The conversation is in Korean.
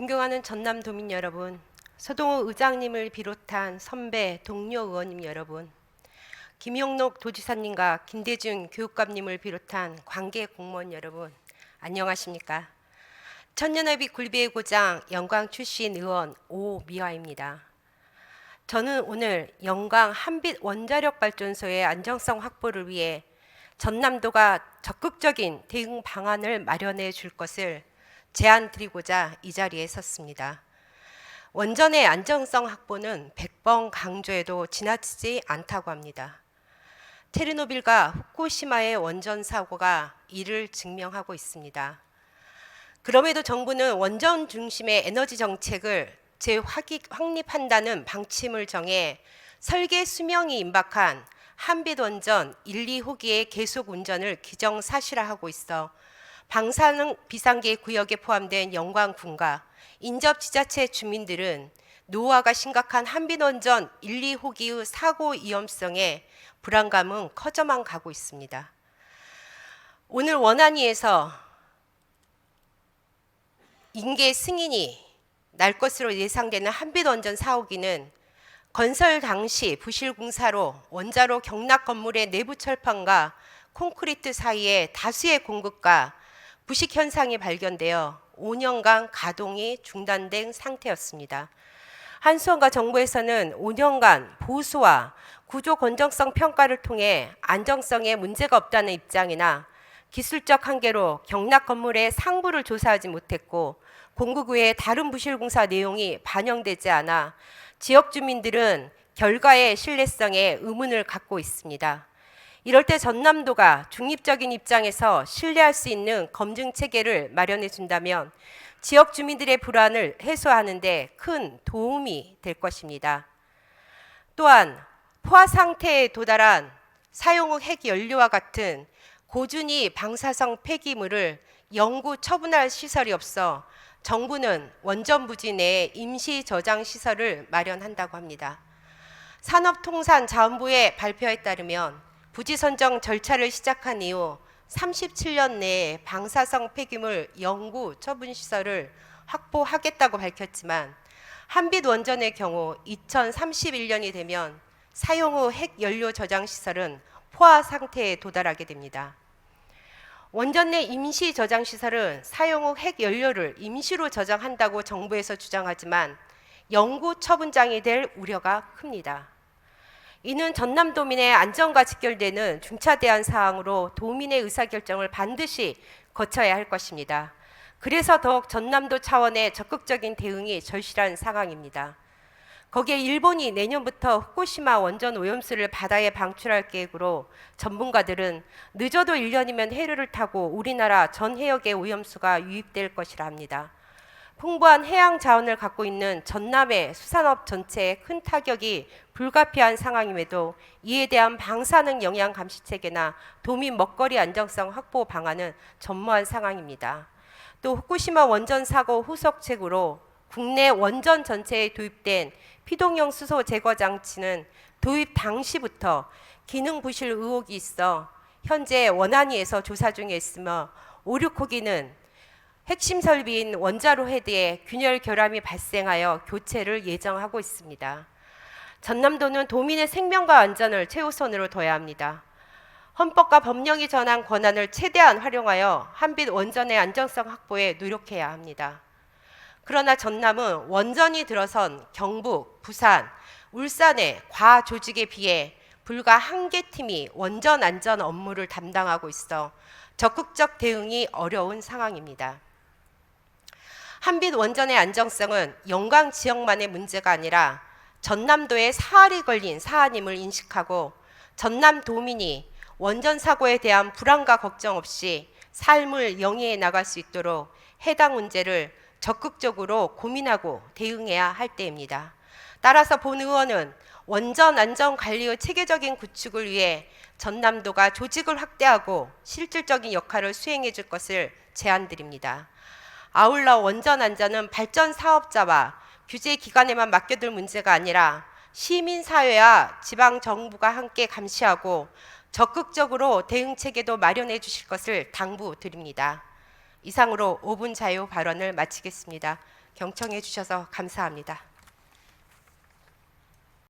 존경하는 전남도민 여러분, 서동호 의장님을 비롯한 선배, 동료 의원님 여러분, 김용록 도지사님과 김대중 교육감님을 비롯한 관계 공무원 여러분, 안녕하십니까? 천년의 굴비의 고장 영광 출신 의원 오미화입니다. 저는 오늘 영광 한빛 원자력 발전소의 안정성 확보를 위해 전남도가 적극적인 대응 방안을 마련해 줄 것을 제안 드리고자 이 자리에 섰습니다. 원전의 안정성 확보는 100번 강조해도 지나치지 않다고 합니다. 체르노빌과 후쿠시마의 원전 사고가 이를 증명하고 있습니다. 그럼에도 정부는 원전 중심의 에너지 정책을 재확립한다는 방침을 정해 설계 수명이 임박한 한빛원전 1, 2호기의 계속 운전을 기정사실화하고 있어 방사능 비상계 구역에 포함된 영광군과 인접 지자체 주민들은 노후화가 심각한 한빛원전 1, 2호기의 사고 위험성에 불안감은 커져만 가고 있습니다. 오늘 원안위에서 인계 승인이 날 것으로 예상되는 한빛원전 4호기는 건설 당시 부실 공사로 원자로 경락 건물의 내부 철판과 콘크리트 사이에 다수의 공급과 부식 현상이 발견되어 5년간 가동이 중단된 상태였습니다. 한수원과 정부에서는 5년간 보수와 구조 건전성 평가를 통해 안정성에 문제가 없다는 입장이나 기술적 한계로 경락 건물의 상부를 조사하지 못했고 공급 외에 다른 부실 공사 내용이 반영되지 않아 지역 주민들은 결과의 신뢰성에 의문을 갖고 있습니다. 이럴 때 전남도가 중립적인 입장에서 신뢰할 수 있는 검증 체계를 마련해 준다면 지역 주민들의 불안을 해소하는 데 큰 도움이 될 것입니다. 또한 포화 상태에 도달한 사용 후 핵연료와 같은 고준위 방사성 폐기물을 영구 처분할 시설이 없어 정부는 원전 부지 내에 임시 저장 시설을 마련한다고 합니다. 산업통상자원부의 발표에 따르면 부지 선정 절차를 시작한 이후 37년 내에 방사성 폐기물 영구 처분 시설을 확보하겠다고 밝혔지만 한빛 원전의 경우 2031년이 되면 사용 후 핵연료 저장 시설은 포화 상태에 도달하게 됩니다. 원전 내 임시 저장 시설은 사용 후 핵연료를 임시로 저장한다고 정부에서 주장하지만 영구 처분장이 될 우려가 큽니다. 이는 전남도민의 안전과 직결되는 중차대한 사항으로 도민의 의사결정을 반드시 거쳐야 할 것입니다. 그래서 더욱 전남도 차원의 적극적인 대응이 절실한 상황입니다. 거기에 일본이 내년부터 후쿠시마 원전 오염수를 바다에 방출할 계획으로 전문가들은 늦어도 1년이면 해류를 타고 우리나라 전 해역에 오염수가 유입될 것이라 합니다. 풍부한 해양 자원을 갖고 있는 전남의 수산업 전체에 큰 타격이 불가피한 상황임에도 이에 대한 방사능 영향 감시 체계나 도민 먹거리 안정성 확보 방안은 전무한 상황입니다. 또 후쿠시마 원전 사고 후속책으로 국내 원전 전체에 도입된 피동형 수소 제거 장치는 도입 당시부터 기능 부실 의혹이 있어 현재 원안위에서 조사 중에 있으며 5, 6호기는 핵심 설비인 원자로 헤드에 균열 결함이 발생하여 교체를 예정하고 있습니다. 전남도는 도민의 생명과 안전을 최우선으로 둬야 합니다. 헌법과 법령이 전한 권한을 최대한 활용하여 한빛 원전의 안정성 확보에 노력해야 합니다. 그러나 전남은 원전이 들어선 경북, 부산, 울산의 과조직에 비해 불과 1개 팀이 원전 안전 업무를 담당하고 있어 적극적 대응이 어려운 상황입니다. 한빛 원전의 안정성은 영광 지역만의 문제가 아니라 전남도에 사활이 걸린 사안임을 인식하고 전남도민이 원전 사고에 대한 불안과 걱정 없이 삶을 영위해 나갈 수 있도록 해당 문제를 적극적으로 고민하고 대응해야 할 때입니다. 따라서 본 의원은 원전 안전 관리의 체계적인 구축을 위해 전남도가 조직을 확대하고 실질적인 역할을 수행해 줄 것을 제안드립니다. 아울러 원전 안전은 발전 사업자와 규제 기관에만 맡겨둘 문제가 아니라 시민사회와 지방정부가 함께 감시하고 적극적으로 대응 체계도 마련해 주실 것을 당부드립니다. 이상으로 5분 자유 발언을 마치겠습니다. 경청해 주셔서 감사합니다.